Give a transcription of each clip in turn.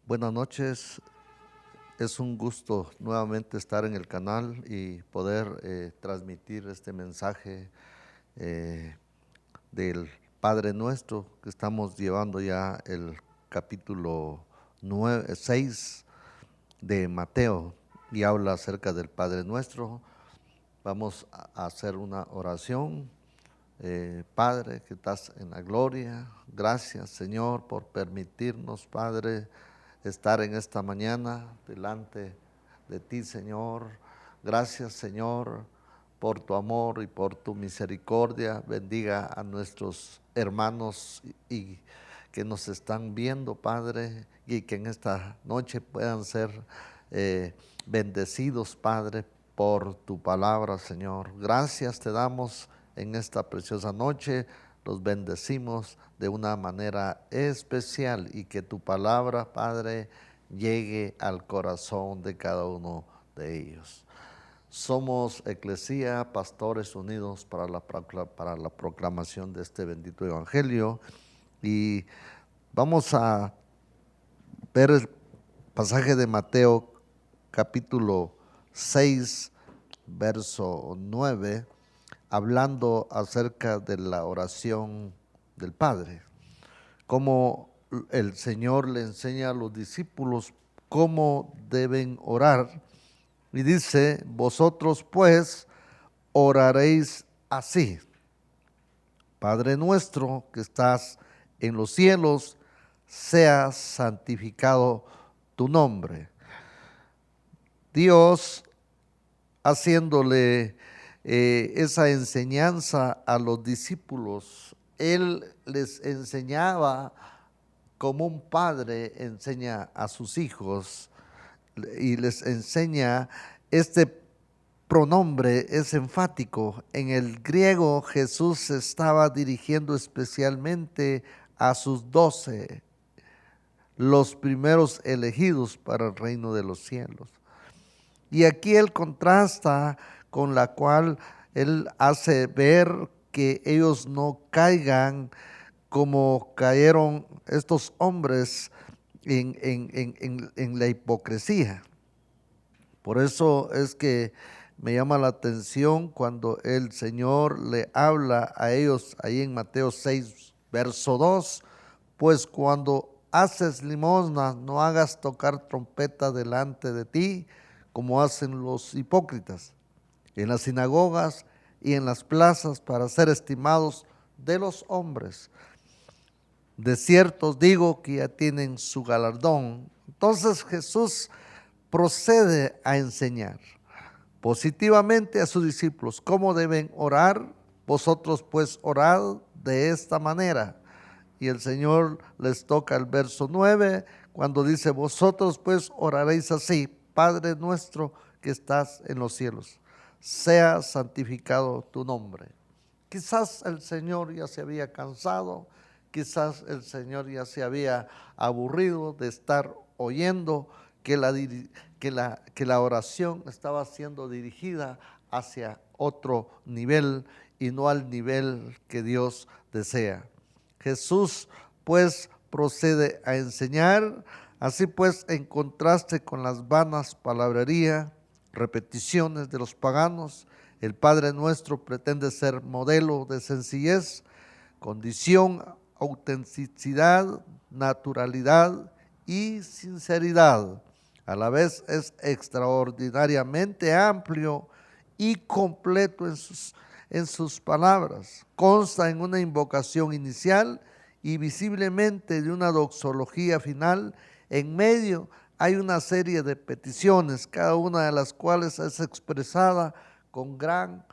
Buenas noches, es un gusto nuevamente estar en el canal y poder transmitir este mensaje del Padre Nuestro, que estamos llevando ya el capítulo 6 de Mateo y habla acerca del Padre Nuestro. Vamos a hacer una oración. Padre que estás en la gloria, gracias Señor por permitirnos, Padre, estar en esta mañana delante de ti, Señor. Gracias, Señor, por tu amor y por tu misericordia. Bendiga a nuestros hermanos y que nos están viendo, Padre, y que en esta noche puedan ser bendecidos, Padre, por tu palabra, Señor. Gracias te damos en esta preciosa noche. Los bendecimos de una manera especial y que tu palabra, Padre, llegue al corazón de cada uno de ellos. Somos Eclesía, Pastores Unidos para la proclamación de este bendito evangelio, y vamos a ver el pasaje de Mateo capítulo 6, verso 9, hablando acerca de la oración del Padre, cómo el Señor le enseña a los discípulos cómo deben orar, y dice: vosotros pues oraréis así: Padre nuestro que estás en los cielos, sea santificado tu nombre. Dios, haciéndole esa enseñanza a los discípulos, Él les enseñaba como un padre enseña a sus hijos, y les enseña este pronombre, es enfático. En el griego Jesús se estaba dirigiendo especialmente a sus 12, los primeros elegidos para el reino de los cielos. Y aquí él contrasta con la cual él hace ver que ellos no caigan como cayeron estos hombres en la hipocresía. Por eso es que me llama la atención cuando el Señor le habla a ellos ahí en Mateo 6, verso 2, pues cuando haces limosna no hagas tocar trompeta delante de ti, como hacen los hipócritas en las sinagogas y en las plazas para ser estimados de los hombres. De cierto os digo que ya tienen su galardón. Entonces Jesús procede a enseñar positivamente a sus discípulos cómo deben orar. Vosotros pues orad de esta manera. Y el Señor les toca el verso 9 cuando dice: vosotros pues oraréis así: Padre nuestro que estás en los cielos, sea santificado tu nombre. Quizás el Señor ya se había cansado, quizás el Señor ya se había aburrido de estar oyendo que la oración estaba siendo dirigida hacia otro nivel y no al nivel que Dios desea. Jesús pues procede a enseñar. Así pues, en contraste con las vanas palabrerías, repeticiones de los paganos, el Padre Nuestro pretende ser modelo de sencillez, condición, autenticidad, naturalidad y sinceridad. A la vez es extraordinariamente amplio y completo en sus palabras. Consta en una invocación inicial y visiblemente de una doxología final. En medio hay una serie de peticiones, cada una de las cuales es expresada con gran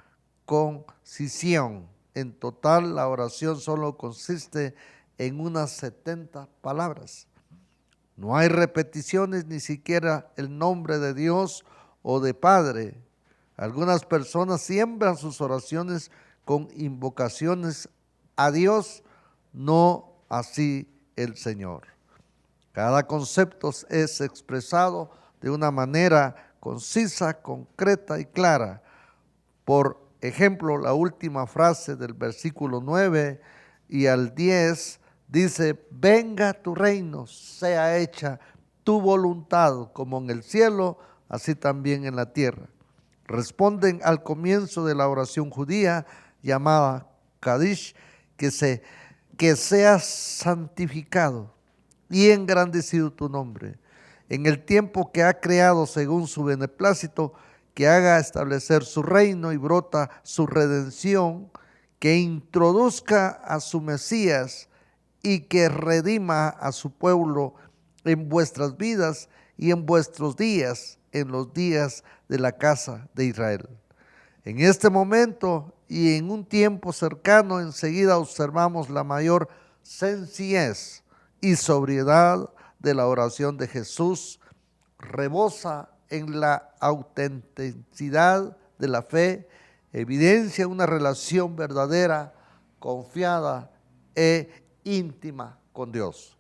concisión. En total, la oración solo consiste en unas 70 palabras. No hay repeticiones, ni siquiera el nombre de Dios o de Padre. Algunas personas siembran sus oraciones con invocaciones a Dios, no así el Señor. Cada concepto es expresado de una manera concisa, concreta y clara. Por ejemplo, la última frase del versículo 9 y al 10 dice: venga tu reino, sea hecha tu voluntad, como en el cielo, así también en la tierra. Responden al comienzo de la oración judía llamada Kadish, que sea santificado y engrandecido tu nombre en el tiempo que ha creado según su beneplácito, que haga establecer su reino y brota su redención, que introduzca a su Mesías y que redima a su pueblo en vuestras vidas y en vuestros días, en los días de la casa de Israel. En este momento y en un tiempo cercano, enseguida observamos la mayor sencillez y sobriedad de la oración de Jesús, rebosa en la autenticidad de la fe, evidencia una relación verdadera, confiada e íntima con Dios.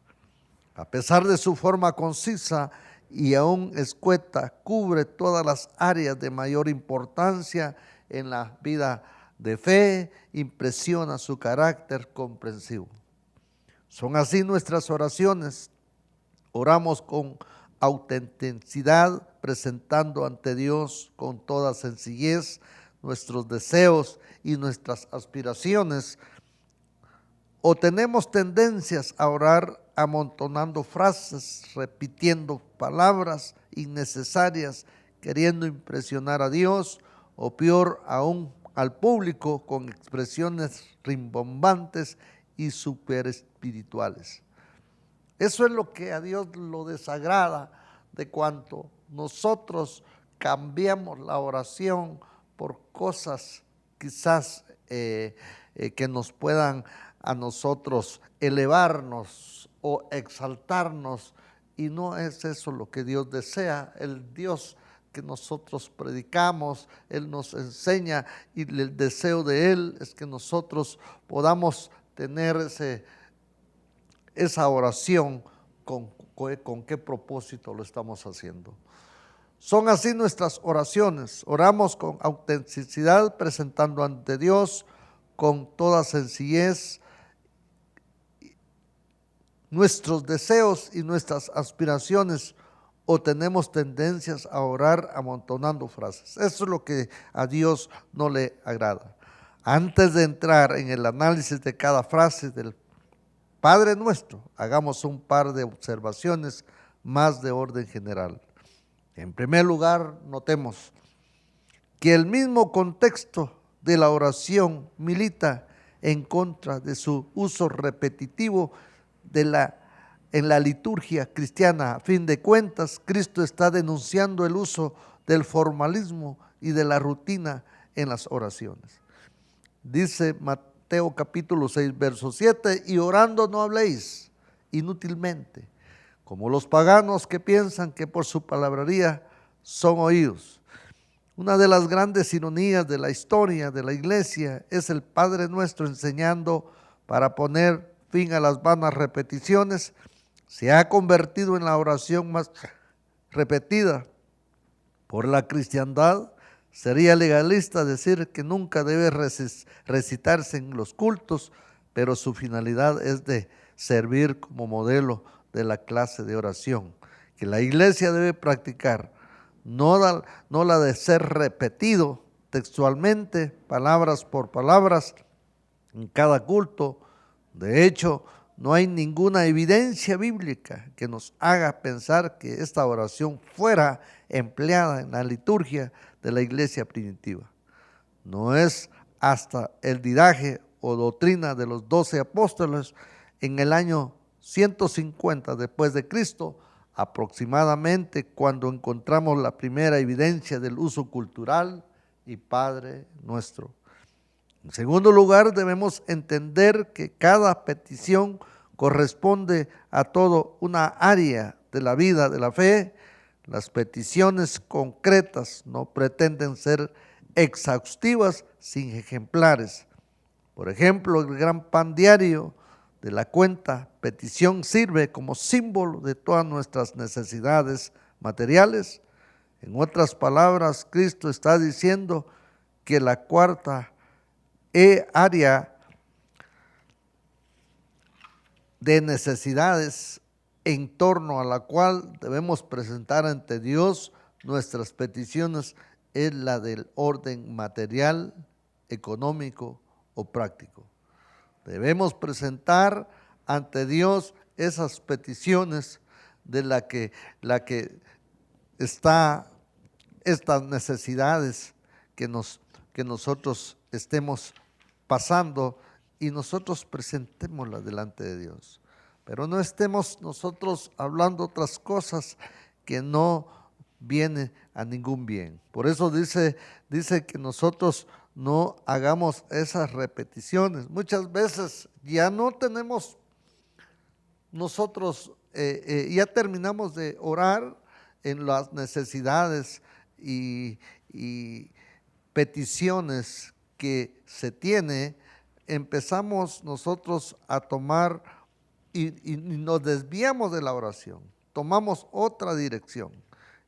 A pesar de su forma concisa y aún escueta, cubre todas las áreas de mayor importancia en la vida de fe, impresiona su carácter comprensivo. Son así nuestras oraciones. Oramos con autenticidad, presentando ante Dios con toda sencillez nuestros deseos y nuestras aspiraciones. O tenemos tendencias a orar amontonando frases, repitiendo palabras innecesarias, queriendo impresionar a Dios, o peor aún al público con expresiones rimbombantes y superespirituales. Eso es lo que a Dios lo desagrada, de cuanto nosotros cambiamos la oración por cosas quizás que nos puedan a nosotros elevarnos o exaltarnos, y no es eso lo que Dios desea. El Dios que nosotros predicamos, Él nos enseña, y el deseo de Él es que nosotros podamos tener esa oración. ¿Con qué propósito lo estamos haciendo? Son así nuestras oraciones. Oramos con autenticidad, presentando ante Dios con toda sencillez nuestros deseos y nuestras aspiraciones, o tenemos tendencias a orar amontonando frases. Eso es lo que a Dios no le agrada. Antes de entrar en el análisis de cada frase del Padre Nuestro, hagamos un par de observaciones más de orden general. En primer lugar, notemos que el mismo contexto de la oración milita en contra de su uso repetitivo en la liturgia cristiana. A fin de cuentas, Cristo está denunciando el uso del formalismo y de la rutina en las oraciones. Dice Mateo capítulo 6, verso 7, y orando no habléis inútilmente, como los paganos que piensan que por su palabrería son oídos. Una de las grandes ironías de la historia de la iglesia es el Padre Nuestro enseñando para poner fin a las vanas repeticiones. Se ha convertido en la oración más repetida por la cristiandad. Sería legalista decir que nunca debe recitarse en los cultos, pero su finalidad es de servir como modelo de la clase de oración que la iglesia debe practicar, no la de ser repetido textualmente, palabras por palabras, en cada culto. De hecho, no hay ninguna evidencia bíblica que nos haga pensar que esta oración fuera empleada en la liturgia de la iglesia primitiva. No es hasta el didaje o doctrina de los 12 apóstoles en el año 150 después de Cristo, aproximadamente, cuando encontramos la primera evidencia del uso cultural y Padre Nuestro. En segundo lugar, debemos entender que cada petición corresponde a todo una área de la vida de la fe. Las peticiones concretas no pretenden ser exhaustivas sin ejemplares. Por ejemplo, el gran pan diario de la cuenta petición sirve como símbolo de todas nuestras necesidades materiales. En otras palabras, Cristo está diciendo que la cuarta área de necesidades en torno a la cual debemos presentar ante Dios nuestras peticiones es la del orden material, económico o práctico. Debemos presentar ante Dios esas peticiones de la que está estas necesidades que nosotros estemos pasando, y nosotros presentémoslas delante de Dios. Pero no estemos nosotros hablando otras cosas que no viene a ningún bien. Por eso dice que nosotros no hagamos esas repeticiones. Muchas veces ya no tenemos nosotros, ya terminamos de orar en las necesidades y peticiones que se tiene, empezamos nosotros a tomar y nos desviamos de la oración, tomamos otra dirección,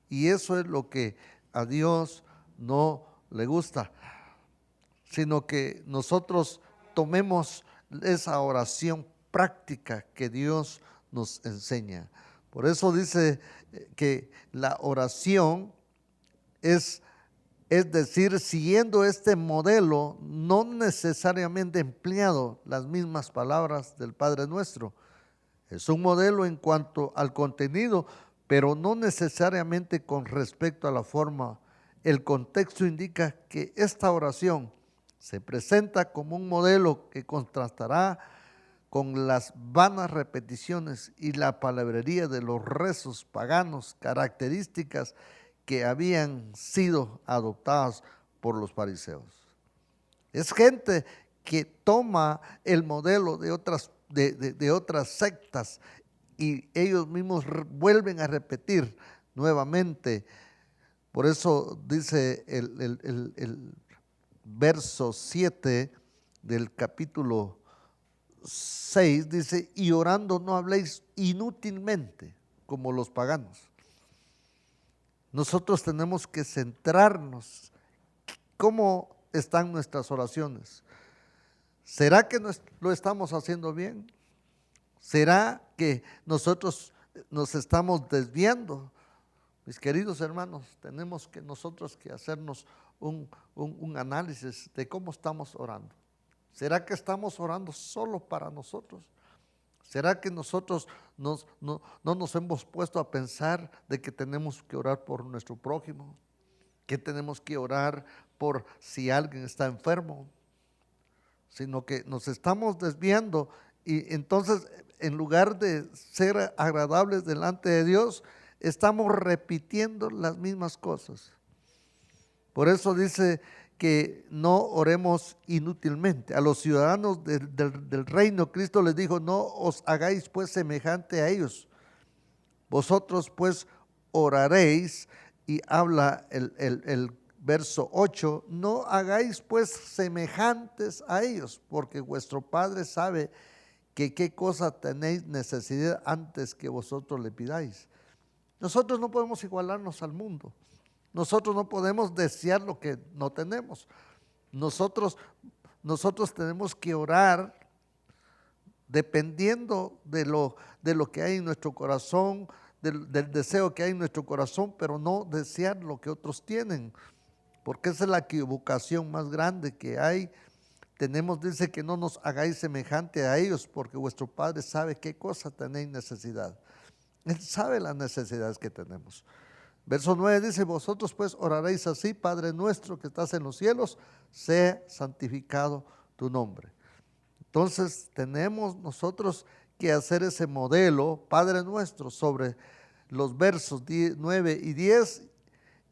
y eso es lo que a Dios no le gusta, sino que nosotros tomemos esa oración práctica que Dios nos enseña. Por eso dice que la oración es decir, siguiendo este modelo, no necesariamente empleado las mismas palabras del Padre Nuestro. Es un modelo en cuanto al contenido, pero no necesariamente con respecto a la forma. El contexto indica que esta oración se presenta como un modelo que contrastará con las vanas repeticiones y la palabrería de los rezos paganos, características que habían sido adoptadas por los fariseos. Es gente que toma el modelo de otras sectas y ellos mismos vuelven a repetir nuevamente. Por eso dice el verso 7 del capítulo 6, dice: y orando no habléis inútilmente como los paganos. Nosotros tenemos que centrarnos. ¿Cómo están nuestras oraciones? ¿Será que lo estamos haciendo bien? ¿Será que nosotros nos estamos desviando? Mis queridos hermanos, tenemos que nosotros que hacernos un análisis de cómo estamos orando. ¿Será que estamos orando solo para nosotros? ¿Será que nosotros no nos hemos puesto a pensar de que tenemos que orar por nuestro prójimo? Que tenemos que orar por si alguien está enfermo, sino que nos estamos desviando, y entonces en lugar de ser agradables delante de Dios, estamos repitiendo las mismas cosas. Por eso dice que no oremos inútilmente. A los ciudadanos del reino, Cristo les dijo: no os hagáis pues semejante a ellos. Vosotros pues oraréis, y habla el verso 8, no hagáis pues semejantes a ellos, porque vuestro Padre sabe que qué cosa tenéis necesidad antes que vosotros le pidáis. Nosotros no podemos igualarnos al mundo. Nosotros no podemos desear lo que no tenemos. Nosotros tenemos que orar dependiendo de lo que hay en nuestro corazón, del deseo que hay en nuestro corazón, pero no desear lo que otros tienen, porque esa es la equivocación más grande que hay. Dice que no nos hagáis semejante a ellos, porque vuestro Padre sabe qué cosa tenéis necesidad. Él sabe las necesidades que tenemos. Verso 9 dice: vosotros pues oraréis así: Padre nuestro que estás en los cielos, sea santificado tu nombre. Entonces tenemos nosotros que hacer ese modelo, Padre nuestro, sobre los versos 9 y 10,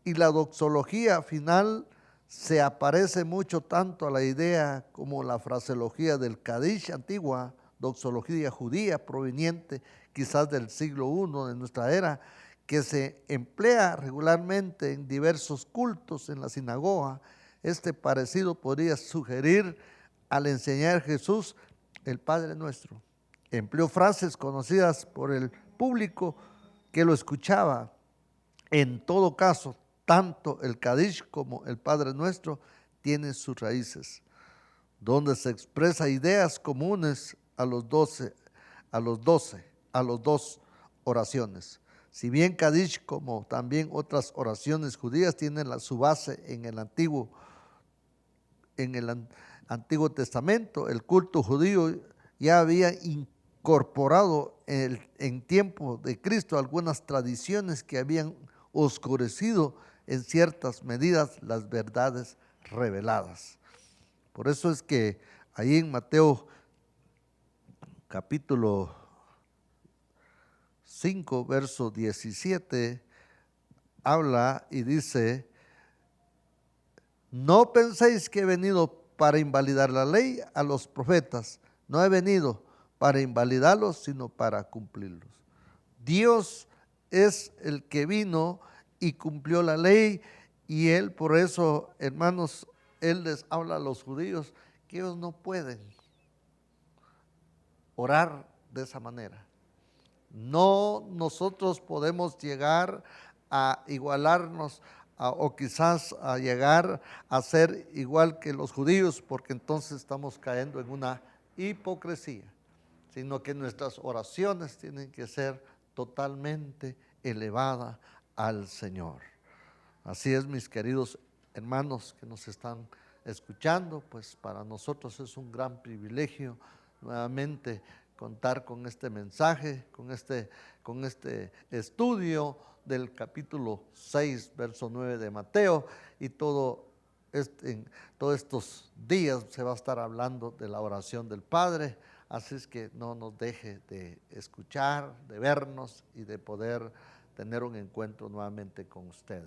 y la doxología final se aparece mucho tanto a la idea como la fraseología del Kadish antigua, doxología judía proveniente quizás del siglo I de nuestra era, que se emplea regularmente en diversos cultos en la sinagoga. Este parecido podría sugerir al enseñar Jesús el Padre Nuestro. Empleó frases conocidas por el público que lo escuchaba. En todo caso, tanto el Kadish como el Padre Nuestro tienen sus raíces, donde se expresa ideas comunes a los dos oraciones. Si bien Kadish, como también otras oraciones judías, tienen su base en el Antiguo Testamento, el culto judío ya había incorporado en tiempo de Cristo algunas tradiciones que habían oscurecido en ciertas medidas las verdades reveladas. Por eso es que ahí en Mateo capítulo 5, verso 17, habla y dice: no penséis que he venido para invalidar la ley a los profetas. No he venido para invalidarlos, sino para cumplirlos. Dios es el que vino y cumplió la ley, y Él, por eso, hermanos, Él les habla a los judíos que ellos no pueden orar de esa manera. No nosotros podemos llegar a igualarnos o quizás a llegar a ser igual que los judíos, porque entonces estamos cayendo en una hipocresía, sino que nuestras oraciones tienen que ser totalmente elevadas al Señor. Así es, mis queridos hermanos que nos están escuchando, pues para nosotros es un gran privilegio nuevamente contar con este mensaje, con este estudio del capítulo 6, verso 9 de Mateo, y en todos estos días se va a estar hablando de la oración del Padre, así es que no nos deje de escuchar, de vernos y de poder tener un encuentro nuevamente con usted.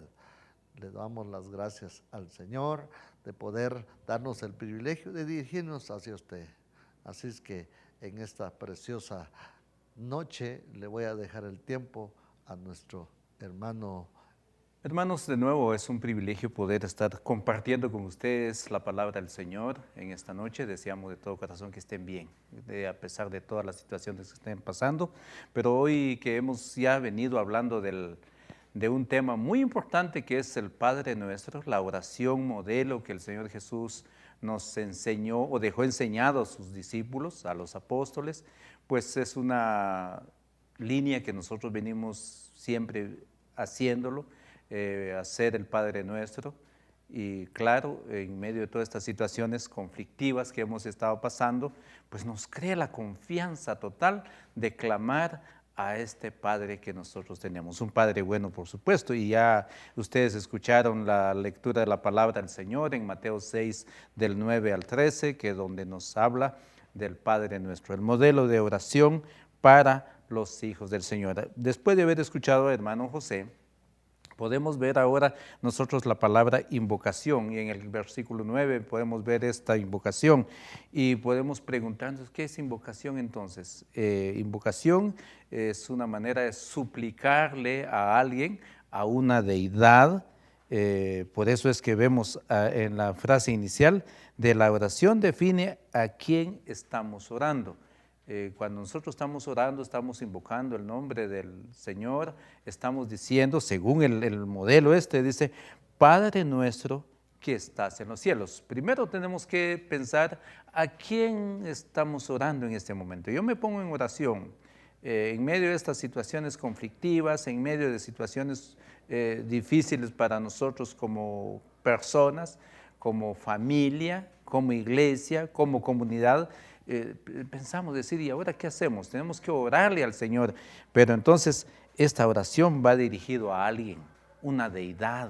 Le damos las gracias al Señor de poder darnos el privilegio de dirigirnos hacia usted. Así es que en esta preciosa noche le voy a dejar el tiempo a nuestro hermano. Hermanos, de nuevo es un privilegio poder estar compartiendo con ustedes la palabra del Señor en esta noche. Deseamos de todo corazón que estén bien, a pesar de todas las situaciones que estén pasando. Pero hoy que hemos ya venido hablando de un tema muy importante que es el Padre Nuestro, la oración modelo que el Señor Jesús nos enseñó o dejó enseñado a sus discípulos, a los apóstoles, pues es una línea que nosotros venimos siempre haciéndolo, hacer el Padre Nuestro. Y claro, en medio de todas estas situaciones conflictivas que hemos estado pasando, pues nos crea la confianza total de clamar a este Padre que nosotros tenemos, un Padre bueno, por supuesto, y ya ustedes escucharon la lectura de la palabra del Señor en Mateo 6, del 9 al 13, que es donde nos habla del Padre Nuestro, el modelo de oración para los hijos del Señor. Después de haber escuchado, hermano José, podemos ver ahora nosotros la palabra invocación, y en el versículo 9 podemos ver esta invocación y podemos preguntarnos, ¿qué es invocación entonces? Invocación es una manera de suplicarle a alguien, a una deidad. Por eso es que vemos en la frase inicial de la oración define a quién estamos orando. Cuando nosotros estamos orando, estamos invocando el nombre del Señor, estamos diciendo, según el modelo dice, Padre nuestro que estás en los cielos. Primero tenemos que pensar a quién estamos orando en este momento. Yo me pongo en oración en medio de estas situaciones conflictivas, en medio de situaciones difíciles para nosotros como personas, como familia, como iglesia, como comunidad. Pensamos decir, ¿y ahora qué hacemos? Tenemos que orarle al Señor, pero entonces esta oración va dirigido a alguien, una deidad,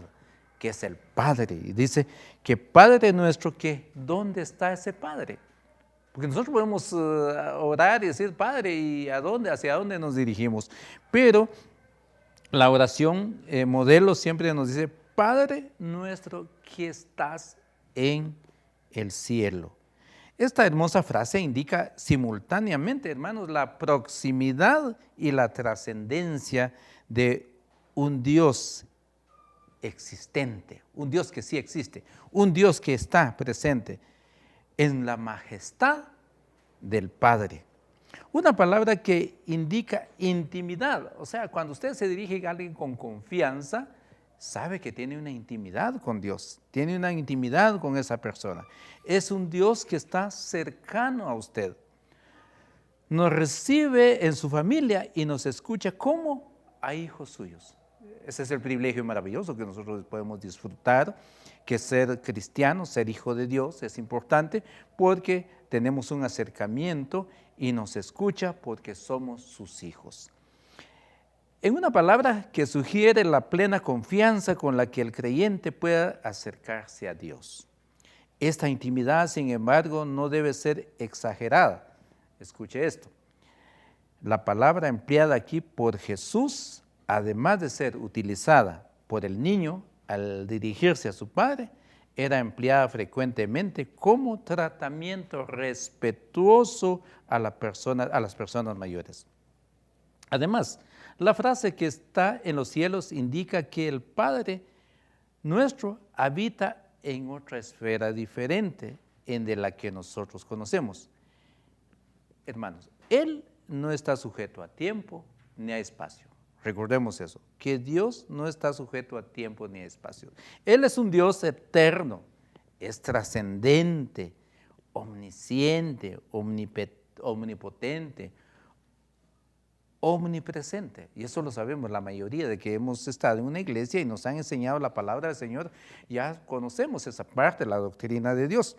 que es el Padre, y dice que Padre nuestro, que ¿dónde está ese Padre? Porque nosotros podemos orar y decir, Padre, ¿y a dónde, hacia dónde nos dirigimos? Pero la oración modelo siempre nos dice, Padre nuestro que estás en el cielo. Esta hermosa frase indica simultáneamente, hermanos, la proximidad y la trascendencia de un Dios existente, un Dios que sí existe, un Dios que está presente en la majestad del Padre. Una palabra que indica intimidad, o sea, cuando usted se dirige a alguien con confianza, sabe que tiene una intimidad con Dios, tiene una intimidad con esa persona. Es un Dios que está cercano a usted. nos recibe en su familia y nos escucha como a hijos suyos. Ese es el privilegio maravilloso que nosotros podemos disfrutar, que ser cristiano, ser hijo de Dios es importante porque tenemos un acercamiento y nos escucha porque somos sus hijos. En una palabra que sugiere la plena confianza con la que el creyente pueda acercarse a Dios. Esta intimidad, sin embargo, no debe ser exagerada. Escuche esto. La palabra empleada aquí por Jesús, además de ser utilizada por el niño al dirigirse a su padre, era empleada frecuentemente como tratamiento respetuoso a las personas mayores. Además, la frase que está en los cielos indica que el Padre nuestro habita en otra esfera diferente en de la que nosotros conocemos. Hermanos, Él no está sujeto a tiempo ni a espacio. Recordemos eso, que Dios no está sujeto a tiempo ni a espacio. Él es un Dios eterno, es trascendente, omnisciente, omnipotente, omnipresente. Y eso lo sabemos, la mayoría de que hemos estado en una iglesia y nos han enseñado la palabra del Señor, ya conocemos esa parte de la doctrina de Dios.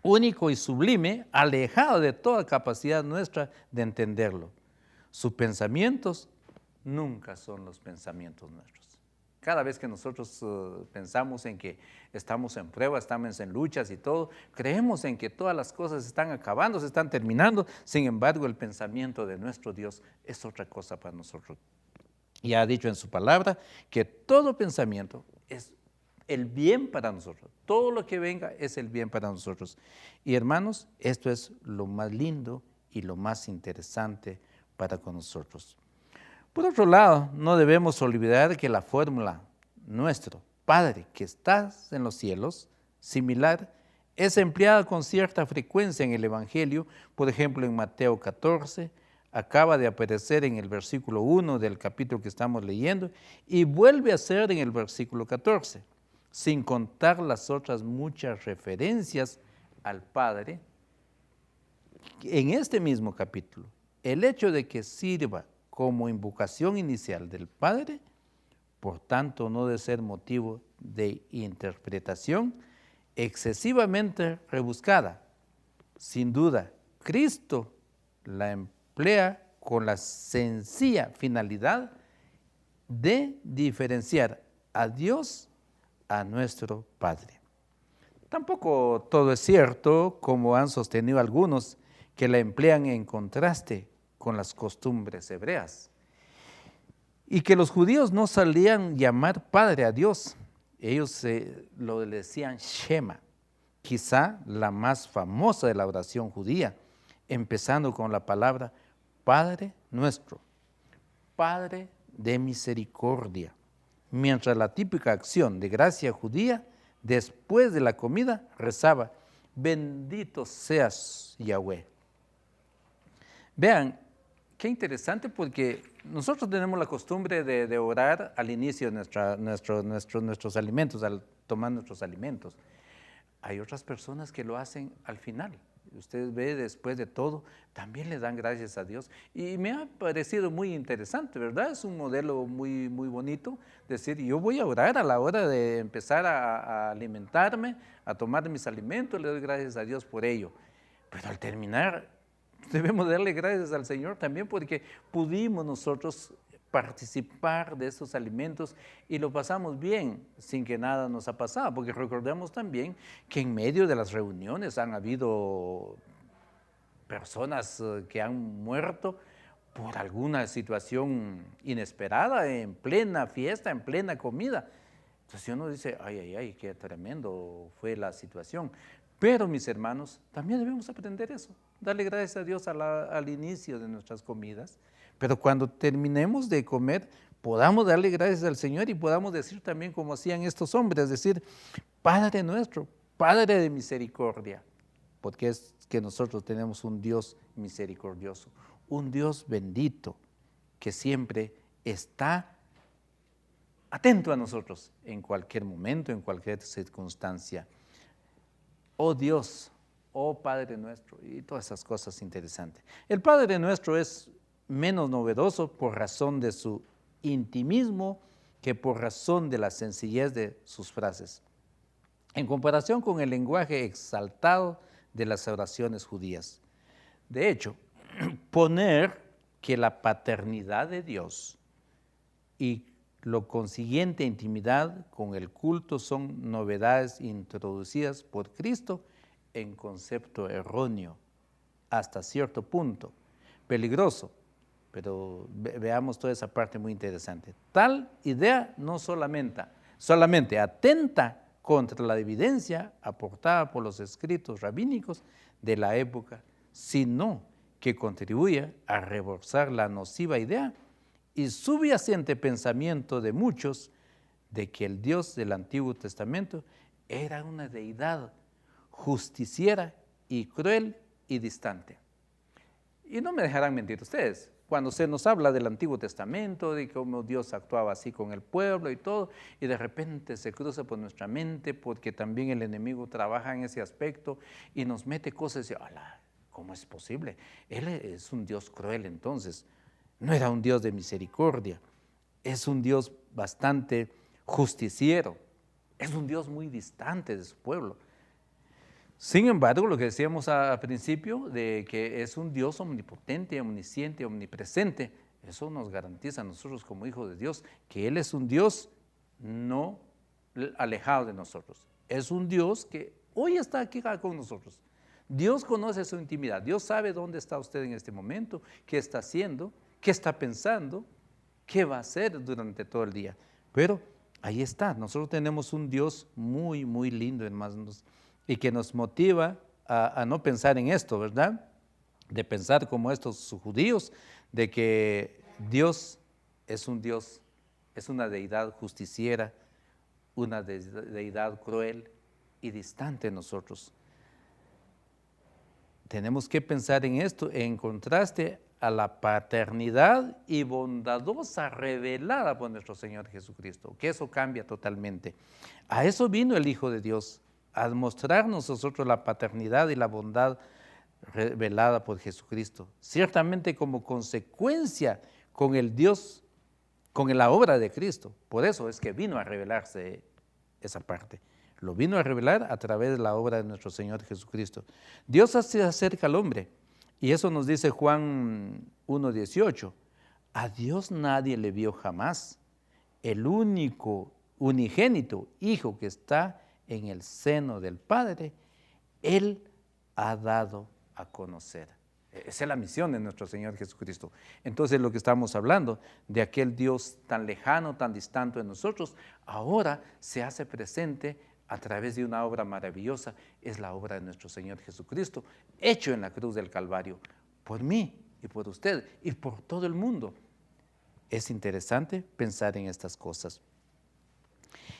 Único y sublime, alejado de toda capacidad nuestra de entenderlo. Sus pensamientos nunca son los pensamientos nuestros. Cada vez que nosotros pensamos en que estamos en prueba, estamos en luchas y todo, creemos en que todas las cosas se están acabando, se están terminando. Sin embargo, el pensamiento de nuestro Dios es otra cosa para nosotros. Ya ha dicho en su palabra que todo pensamiento es el bien para nosotros. Todo lo que venga es el bien para nosotros. Y hermanos, esto es lo más lindo y lo más interesante para con nosotros. Por otro lado, no debemos olvidar que la fórmula nuestro Padre que estás en los cielos, similar, es empleada con cierta frecuencia en el Evangelio. Por ejemplo, en Mateo 14, acaba de aparecer en el versículo 1 del capítulo que estamos leyendo y vuelve a ser en el versículo 14, sin contar las otras muchas referencias al Padre en este mismo capítulo. El hecho de que sirva como invocación inicial del Padre, por tanto no debe ser motivo de interpretación excesivamente rebuscada. Sin duda, Cristo la emplea con la sencilla finalidad de diferenciar a Dios a nuestro Padre. Tampoco todo es cierto, como han sostenido algunos, que la emplean en contraste con las costumbres hebreas. Y que los judíos no solían llamar Padre a Dios, ellos lo decían Shema, quizá la más famosa de la oración judía, empezando con la palabra Padre nuestro, Padre de misericordia, mientras la típica acción de gracia judía, después de la comida, rezaba, bendito seas Yahweh. Vean, qué interesante porque nosotros tenemos la costumbre de orar al inicio de nuestros alimentos, al tomar nuestros alimentos. Hay otras personas que lo hacen al final. Usted ve después de todo, también le dan gracias a Dios. Y me ha parecido muy interesante, ¿verdad? Es un modelo muy, muy bonito. Decir, yo voy a orar a la hora de empezar a alimentarme, a tomar mis alimentos, le doy gracias a Dios por ello. Pero al terminar, debemos darle gracias al Señor también porque pudimos nosotros participar de esos alimentos y lo pasamos bien sin que nada nos ha pasado, porque recordemos también que en medio de las reuniones han habido personas que han muerto por alguna situación inesperada, en plena fiesta, en plena comida. Entonces uno dice, ay, qué tremendo fue la situación. Pero mis hermanos, también debemos aprender eso, darle gracias a Dios al inicio de nuestras comidas, pero cuando terminemos de comer, podamos darle gracias al Señor y podamos decir también como hacían estos hombres, decir, Padre nuestro, Padre de misericordia, porque es que nosotros tenemos un Dios misericordioso, un Dios bendito, que siempre está atento a nosotros en cualquier momento, en cualquier circunstancia. Oh Dios, oh Padre nuestro, y todas esas cosas interesantes. El Padre nuestro es menos novedoso por razón de su intimismo que por razón de la sencillez de sus frases, en comparación con el lenguaje exaltado de las oraciones judías. De hecho, poner que la paternidad de Dios y lo consiguiente intimidad con el culto son novedades introducidas por Cristo en concepto erróneo, hasta cierto punto, peligroso, pero veamos toda esa parte muy interesante. Tal idea no solamente atenta contra la evidencia aportada por los escritos rabínicos de la época, sino que contribuye a reforzar la nociva idea y subyacente pensamiento de muchos de que el Dios del Antiguo Testamento era una deidad justiciera y cruel y distante. Y no me dejarán mentir ustedes, cuando se nos habla del Antiguo Testamento, de cómo Dios actuaba así con el pueblo y todo, y de repente se cruza por nuestra mente, porque también el enemigo trabaja en ese aspecto y nos mete cosas y dice, ¡hala! ¿Cómo es posible? Él es un Dios cruel entonces, no era un Dios de misericordia, es un Dios bastante justiciero, es un Dios muy distante de su pueblo. Sin embargo, lo que decíamos al principio, de que es un Dios omnipotente, omnisciente, omnipresente, eso nos garantiza a nosotros como hijos de Dios que Él es un Dios no alejado de nosotros. Es un Dios que hoy está aquí con nosotros. Dios conoce su intimidad, Dios sabe dónde está usted en este momento, qué está haciendo, qué está pensando, qué va a hacer durante todo el día. Pero ahí está, nosotros tenemos un Dios muy, muy lindo, hermanos, y que nos motiva a no pensar en esto, ¿verdad? De pensar como estos judíos, de que Dios es un Dios, es una deidad justiciera, una deidad cruel y distante de nosotros. Tenemos que pensar en esto en contraste a la paternidad y bondadosa revelada por nuestro Señor Jesucristo, que eso cambia totalmente. A eso vino el Hijo de Dios, a mostrarnos nosotros la paternidad y la bondad revelada por Jesucristo, ciertamente como consecuencia con el Dios, con la obra de Cristo. Por eso es que vino a revelarse esa parte. Lo vino a revelar a través de la obra de nuestro Señor Jesucristo. Dios se acerca al hombre, y eso nos dice Juan 1:18. A Dios nadie le vio jamás. El único, unigénito Hijo que está en el seno del Padre, Él ha dado a conocer. Esa es la misión de nuestro Señor Jesucristo. Entonces lo que estamos hablando, de aquel Dios tan lejano, tan distante de nosotros, ahora se hace presente a través de una obra maravillosa, es la obra de nuestro Señor Jesucristo, hecho en la cruz del Calvario, por mí y por usted y por todo el mundo. Es interesante pensar en estas cosas.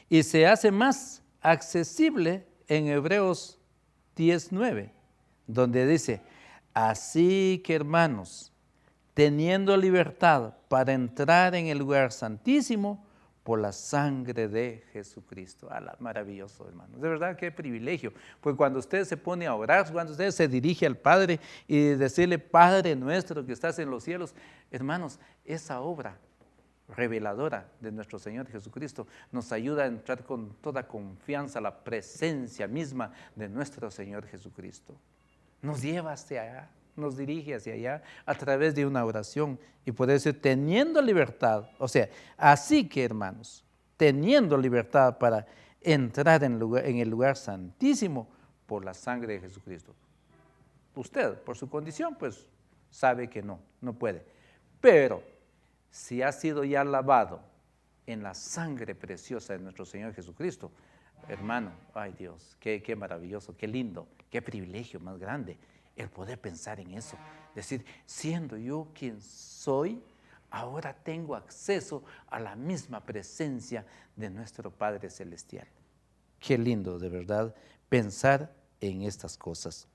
Y se hace más accesible en Hebreos 10:9, donde dice, así que hermanos, teniendo libertad para entrar en el lugar santísimo por la sangre de Jesucristo. Maravilloso, hermanos. De verdad, qué privilegio. Porque cuando usted se pone a orar, cuando usted se dirige al Padre y decirle, Padre nuestro que estás en los cielos, hermanos, esa obra reveladora de nuestro Señor Jesucristo nos ayuda a entrar con toda confianza a la presencia misma de nuestro Señor Jesucristo. Nos lleva hacia allá, nos dirige hacia allá a través de una oración, y por eso teniendo libertad, o sea, así que hermanos, teniendo libertad para entrar en el lugar santísimo por la sangre de Jesucristo. Usted, por su condición, pues sabe que no puede, pero si ha sido ya lavado en la sangre preciosa de nuestro Señor Jesucristo, hermano, ay Dios, qué maravilloso, qué lindo, qué privilegio más grande el poder pensar en eso. Decir, siendo yo quien soy, ahora tengo acceso a la misma presencia de nuestro Padre Celestial. Qué lindo, de verdad, pensar en estas cosas.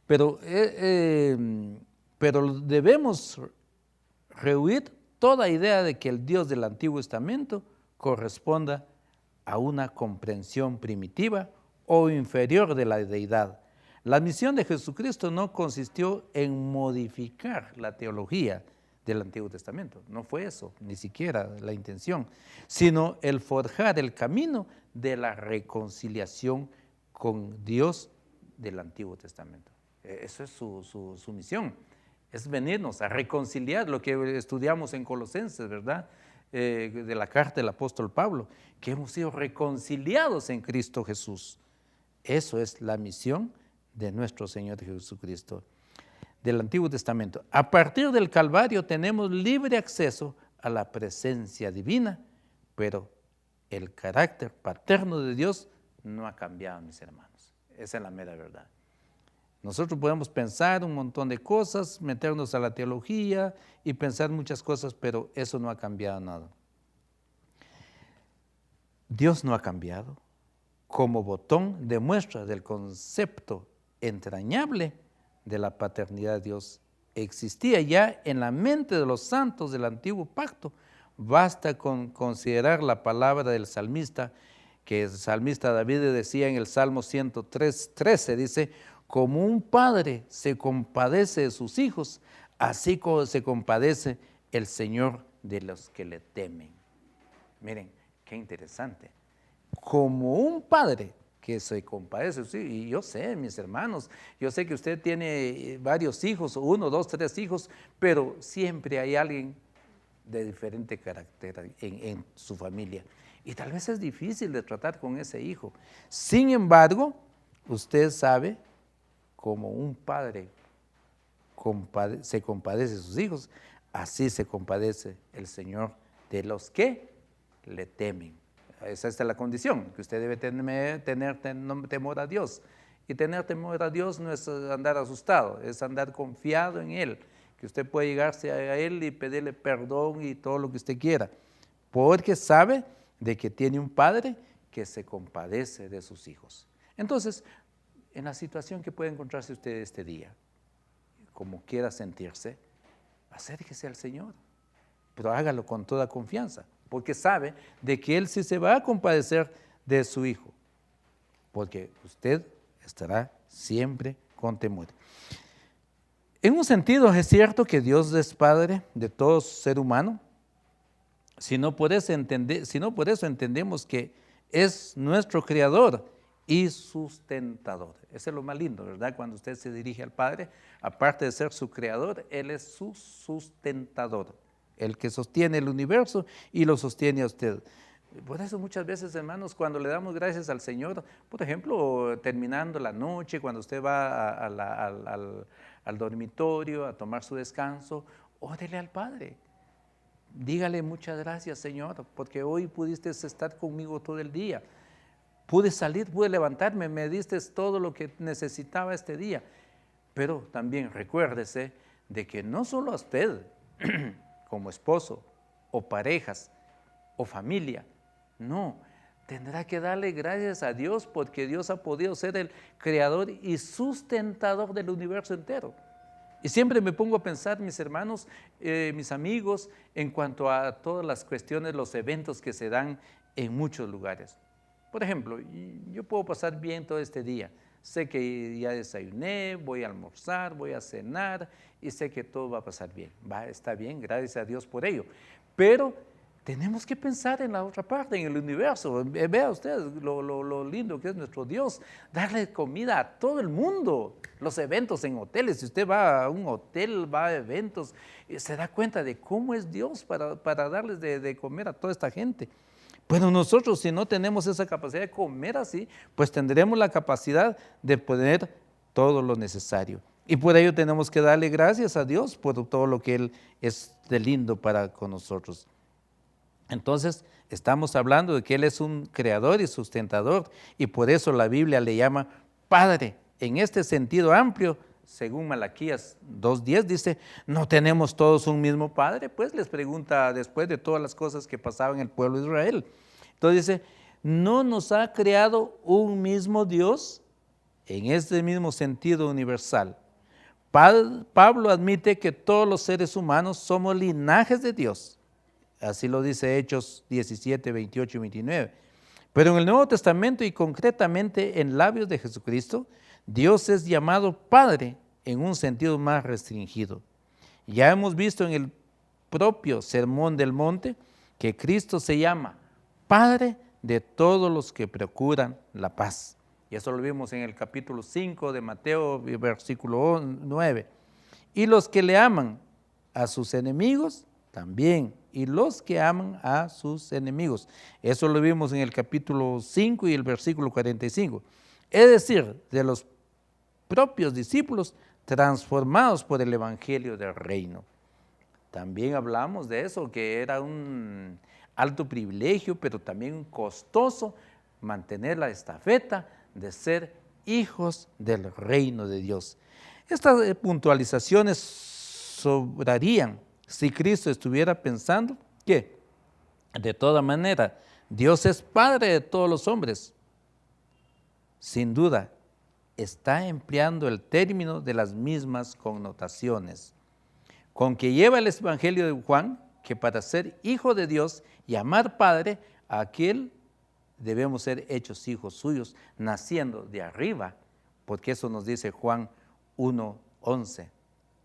Pero debemos rehuir toda idea de que el Dios del Antiguo Testamento corresponda a una comprensión primitiva o inferior de la deidad. La misión de Jesucristo no consistió en modificar la teología del Antiguo Testamento, no fue eso, ni siquiera la intención, sino el forjar el camino de la reconciliación con Dios del Antiguo Testamento. Eso es su misión, es venirnos a reconciliar, lo que estudiamos en Colosenses, ¿verdad? De la carta del apóstol Pablo, que hemos sido reconciliados en Cristo Jesús. Eso es la misión de nuestro Señor Jesucristo del Antiguo Testamento. A partir del Calvario tenemos libre acceso a la presencia divina, pero el carácter paterno de Dios no ha cambiado, mis hermanos. Esa es la mera verdad. Nosotros podemos pensar un montón de cosas, meternos a la teología y pensar muchas cosas, pero eso no ha cambiado nada. Dios no ha cambiado. Como botón de muestra del concepto entrañable de la paternidad de Dios, existía ya en la mente de los santos del antiguo pacto. Basta con considerar la palabra del salmista, que el salmista David decía en el Salmo 103:13, dice: como un padre se compadece de sus hijos, así como se compadece el Señor de los que le temen. Miren, qué interesante. Como un padre que se compadece, sí, y yo sé, mis hermanos, yo sé que usted tiene varios hijos, 1, 2, 3 hijos, pero siempre hay alguien de diferente carácter en su familia. Y tal vez es difícil de tratar con ese hijo. Sin embargo, usted sabe, como un padre se compadece de sus hijos, así se compadece el Señor de los que le temen. Esa es la condición, que usted debe tener temor a Dios. Y tener temor a Dios no es andar asustado, es andar confiado en Él, que usted puede llegarse a Él y pedirle perdón y todo lo que usted quiera, porque sabe de que tiene un Padre que se compadece de sus hijos. Entonces, en la situación que puede encontrarse usted este día, como quiera sentirse, acérquese al Señor, pero hágalo con toda confianza, porque sabe de que Él sí se va a compadecer de su hijo, porque usted estará siempre con temor. En un sentido es cierto que Dios es Padre de todo ser humano, si no por eso entendemos que es nuestro Creador y sustentador. Eso es lo más lindo, ¿verdad? Cuando usted se dirige al Padre, aparte de ser su Creador, Él es su sustentador, el que sostiene el universo y lo sostiene a usted. Por eso muchas veces, hermanos, cuando le damos gracias al Señor, por ejemplo, terminando la noche, cuando usted va al dormitorio a tomar su descanso, órele al Padre. Dígale: muchas gracias, Señor, porque hoy pudiste estar conmigo todo el día. Pude salir, pude levantarme, me diste todo lo que necesitaba este día. Pero también recuérdese de que no solo a usted, como esposo, o parejas, o familia, no, tendrá que darle gracias a Dios porque Dios ha podido ser el creador y sustentador del universo entero. Y siempre me pongo a pensar, mis hermanos, mis amigos, en cuanto a todas las cuestiones, los eventos que se dan en muchos lugares. Por ejemplo, yo puedo pasar bien todo este día. Sé que ya desayuné, voy a almorzar, voy a cenar y sé que todo va a pasar bien. Está bien, gracias a Dios por ello. Pero tenemos que pensar en la otra parte, en el universo. Vea usted lo lindo que es nuestro Dios, darle comida a todo el mundo. Los eventos en hoteles, si usted va a un hotel, va a eventos, se da cuenta de cómo es Dios para darles de comer a toda esta gente. Pero nosotros, si no tenemos esa capacidad de comer así, pues tendremos la capacidad de poner todo lo necesario. Y por ello tenemos que darle gracias a Dios por todo lo que Él es de lindo para con nosotros. Entonces, estamos hablando de que Él es un creador y sustentador, y por eso la Biblia le llama Padre. En este sentido amplio, según Malaquías 2:10, dice: ¿no tenemos todos un mismo Padre? Pues les pregunta después de todas las cosas que pasaban en el pueblo de Israel. Entonces dice: ¿no nos ha creado un mismo Dios? En este mismo sentido universal, Pablo admite que todos los seres humanos somos linajes de Dios. Así lo dice Hechos 17, 28 y 29. Pero en el Nuevo Testamento y concretamente en labios de Jesucristo, Dios es llamado Padre en un sentido más restringido. Ya hemos visto en el propio Sermón del Monte que Cristo se llama Padre de todos los que procuran la paz. Y eso lo vimos en el capítulo 5 de Mateo, versículo 9. Y los que le aman a sus enemigos también, y los que aman a sus enemigos. Eso lo vimos en el capítulo 5 y el versículo 45. Es decir, de los propios discípulos transformados por el evangelio del reino. También hablamos de eso, que era un alto privilegio, pero también costoso mantener la estafeta de ser hijos del reino de Dios. Estas puntualizaciones sobrarían si Cristo estuviera pensando que, de toda manera, Dios es Padre de todos los hombres. Sin duda, está empleando el término de las mismas connotaciones con que lleva el Evangelio de Juan, que para ser hijo de Dios y amar Padre, a aquel debemos ser hechos hijos suyos, naciendo de arriba, porque eso nos dice Juan 1:11,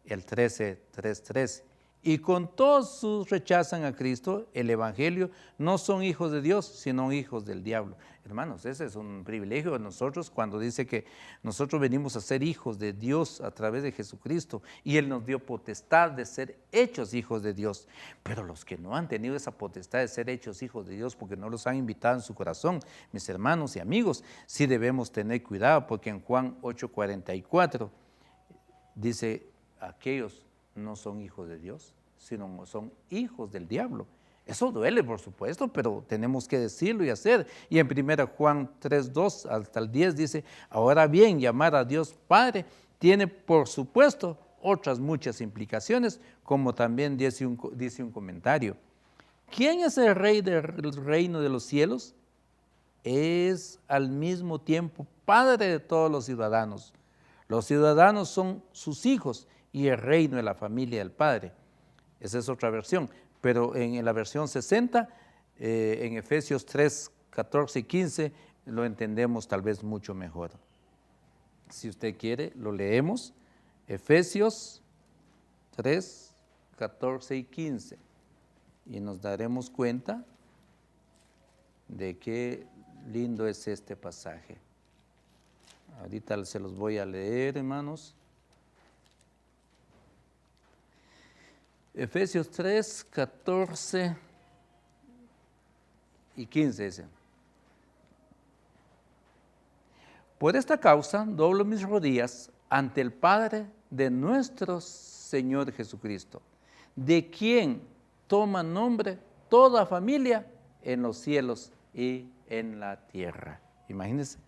el 13:3. Y con todos sus rechazan a Cristo, el Evangelio, no son hijos de Dios, sino hijos del diablo. Hermanos, ese es un privilegio de nosotros cuando dice que nosotros venimos a ser hijos de Dios a través de Jesucristo y Él nos dio potestad de ser hechos hijos de Dios. Pero los que no han tenido esa potestad de ser hechos hijos de Dios porque no los han invitado en su corazón, mis hermanos y amigos, sí debemos tener cuidado, porque en Juan 8:44 dice, aquellos no son hijos de Dios, sino son hijos del diablo. Eso duele, por supuesto, pero tenemos que decirlo y hacer. Y en 1 Juan 3:2 hasta el 10 dice, ahora bien, llamar a Dios Padre tiene, por supuesto, otras muchas implicaciones, como también dice un comentario. ¿Quién es el rey del reino de los cielos? Es al mismo tiempo Padre de todos los ciudadanos. Los ciudadanos son sus hijos y el reino de la familia del Padre. Esa es otra versión, pero en la versión 60, en Efesios 3:14 y 15, lo entendemos tal vez mucho mejor. Si usted quiere, lo leemos. Efesios 3:14 y 15. Y nos daremos cuenta de qué lindo es este pasaje. Ahorita se los voy a leer, hermanos. Efesios 3:14 y 15 dice, por esta causa doblo mis rodillas ante el Padre de nuestro Señor Jesucristo, de quien toma nombre toda familia en los cielos y en la tierra. Imagínense.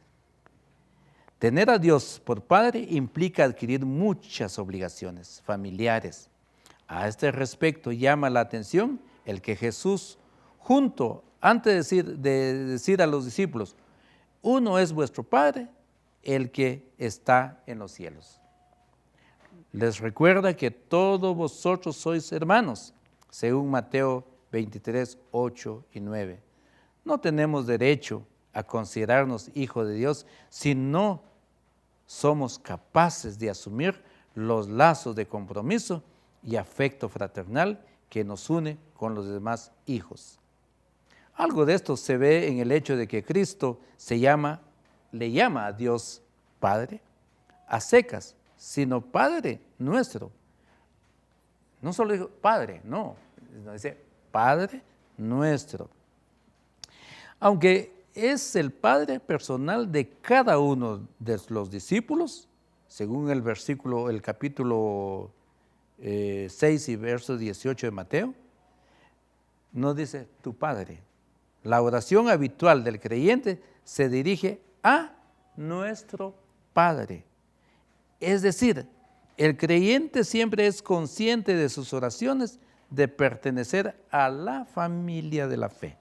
Tener a Dios por Padre implica adquirir muchas obligaciones familiares. A este respecto llama la atención el que Jesús, antes de decir a los discípulos, uno es vuestro Padre, el que está en los cielos. Les recuerda que todos vosotros sois hermanos, según Mateo 23:8 y 9. No tenemos derecho a considerarnos hijos de Dios si no somos capaces de asumir los lazos de compromiso y afecto fraternal que nos une con los demás hijos. Algo de esto se ve en el hecho de que Cristo le llama a Dios Padre, a secas, sino Padre nuestro. No solo dijo Padre, no, dice Padre nuestro. Aunque es el Padre personal de cada uno de los discípulos, según el capítulo 6 y verso 18 de Mateo, no dice tu Padre. La oración habitual del creyente se dirige a nuestro Padre. Es decir, el creyente siempre es consciente de sus oraciones de pertenecer a la familia de la fe.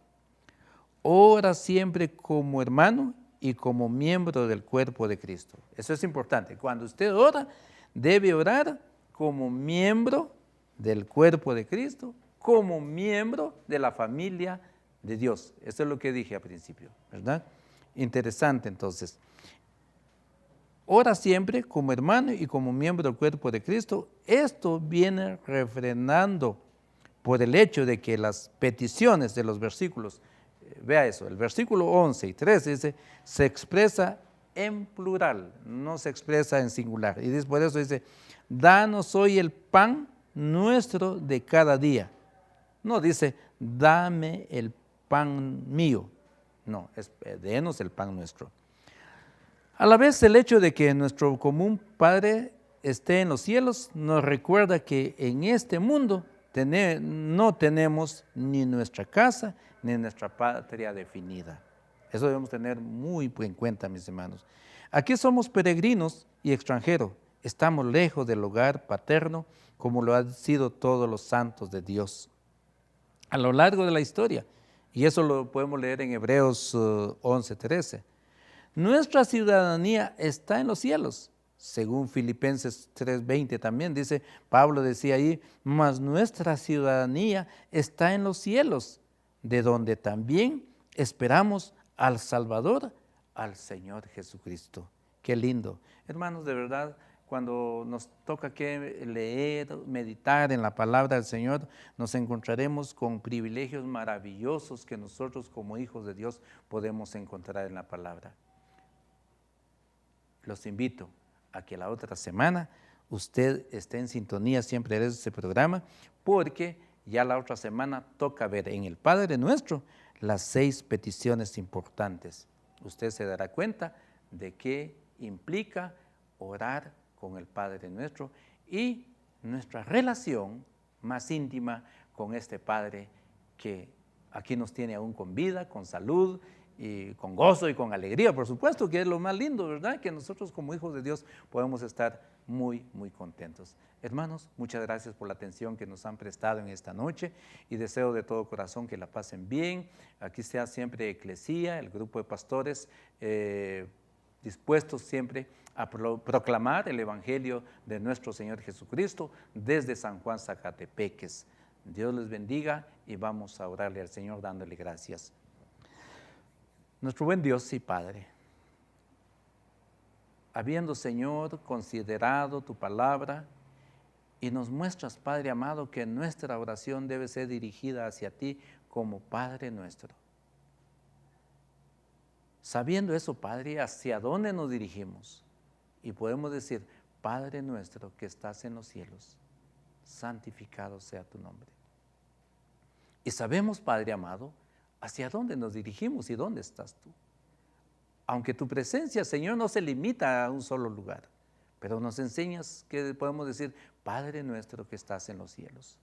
Ora siempre como hermano y como miembro del cuerpo de Cristo. Eso es importante. Cuando usted ora, debe orar como miembro del cuerpo de Cristo, como miembro de la familia de Dios. Eso es lo que dije al principio, ¿verdad? Interesante entonces. Ora siempre como hermano y como miembro del cuerpo de Cristo. Esto viene refrenando por el hecho de que las peticiones de los versículos, vea eso, el versículo 11 y 13 dice, se expresa en plural, no se expresa en singular. Y por eso dice, danos hoy el pan nuestro de cada día. No dice, dame el pan mío. No, es denos el pan nuestro. A la vez, el hecho de que nuestro común Padre esté en los cielos nos recuerda que en este mundo no tenemos ni nuestra casa ni nuestra patria definida. Eso debemos tener muy en cuenta, mis hermanos. Aquí somos peregrinos y extranjeros. Estamos lejos del hogar paterno, como lo han sido todos los santos de Dios a lo largo de la historia. Y eso lo podemos leer en Hebreos 11:13. Nuestra ciudadanía está en los cielos. Según Filipenses 3:20 también dice, Pablo decía ahí, mas nuestra ciudadanía está en los cielos, de donde también esperamos al Salvador, al Señor Jesucristo. Qué lindo. Hermanos, de verdad, cuando nos toca que leer, meditar en la palabra del Señor, nos encontraremos con privilegios maravillosos que nosotros como hijos de Dios podemos encontrar en la palabra. Los invito a que la otra semana usted esté en sintonía siempre de este programa, porque ya la otra semana toca ver en el Padre Nuestro las 6 peticiones importantes. Usted se dará cuenta de qué implica orar con el Padre Nuestro y nuestra relación más íntima con este Padre que aquí nos tiene aún con vida, con salud y con gozo y con alegría, por supuesto, que es lo más lindo, ¿verdad? Que nosotros como hijos de Dios podemos estar muy, muy contentos. Hermanos, muchas gracias por la atención que nos han prestado en esta noche y deseo de todo corazón que la pasen bien. Aquí sea siempre Eclesía, el grupo de pastores, dispuestos siempre a proclamar el Evangelio de nuestro Señor Jesucristo desde San Juan Zacatepeques. Dios les bendiga y vamos a orarle al Señor dándole gracias. Nuestro buen Dios y Padre, habiendo, Señor, considerado tu palabra y nos muestras, Padre amado, que nuestra oración debe ser dirigida hacia ti como Padre nuestro. Sabiendo eso, Padre, ¿hacia dónde nos dirigimos? Y podemos decir, Padre nuestro que estás en los cielos, santificado sea tu nombre. Y sabemos, Padre amado, ¿hacia dónde nos dirigimos y dónde estás tú? Aunque tu presencia, Señor, no se limita a un solo lugar, pero nos enseñas que podemos decir, Padre nuestro que estás en los cielos.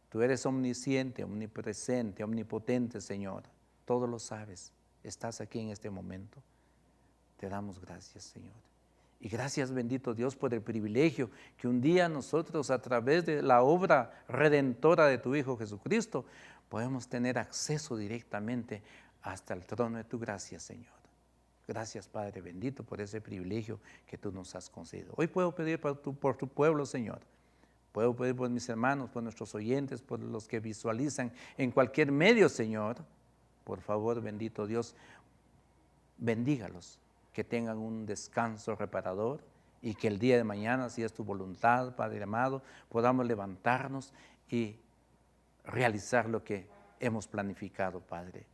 Tú eres omnisciente, omnipresente, omnipotente, Señor. Todo lo sabes. Estás aquí en este momento. Te damos gracias, Señor. Y gracias, bendito Dios, por el privilegio que un día nosotros, a través de la obra redentora de tu Hijo Jesucristo, podemos tener acceso directamente hasta el trono de tu gracia, Señor. Gracias, Padre bendito, por ese privilegio que tú nos has concedido. Hoy puedo pedir por tu pueblo, Señor. Puedo pedir por mis hermanos, por nuestros oyentes, por los que visualizan en cualquier medio, Señor. Por favor, bendito Dios, bendígalos, que tengan un descanso reparador y que el día de mañana, si es tu voluntad, Padre amado, podamos levantarnos y realizar lo que hemos planificado, Padre.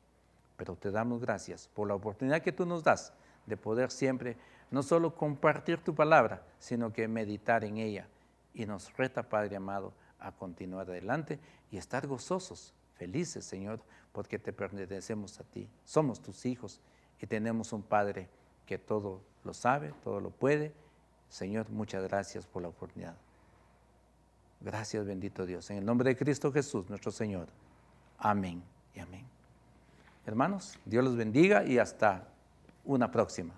Pero te damos gracias por la oportunidad que tú nos das de poder siempre no solo compartir tu palabra, sino que meditar en ella. Y nos reta, Padre amado, a continuar adelante y estar gozosos, felices, Señor, porque te pertenecemos a ti. Somos tus hijos y tenemos un Padre que todo lo sabe, todo lo puede. Señor, muchas gracias por la oportunidad. Gracias, bendito Dios. En el nombre de Cristo Jesús, nuestro Señor. Amén y amén. Hermanos, Dios los bendiga y hasta una próxima.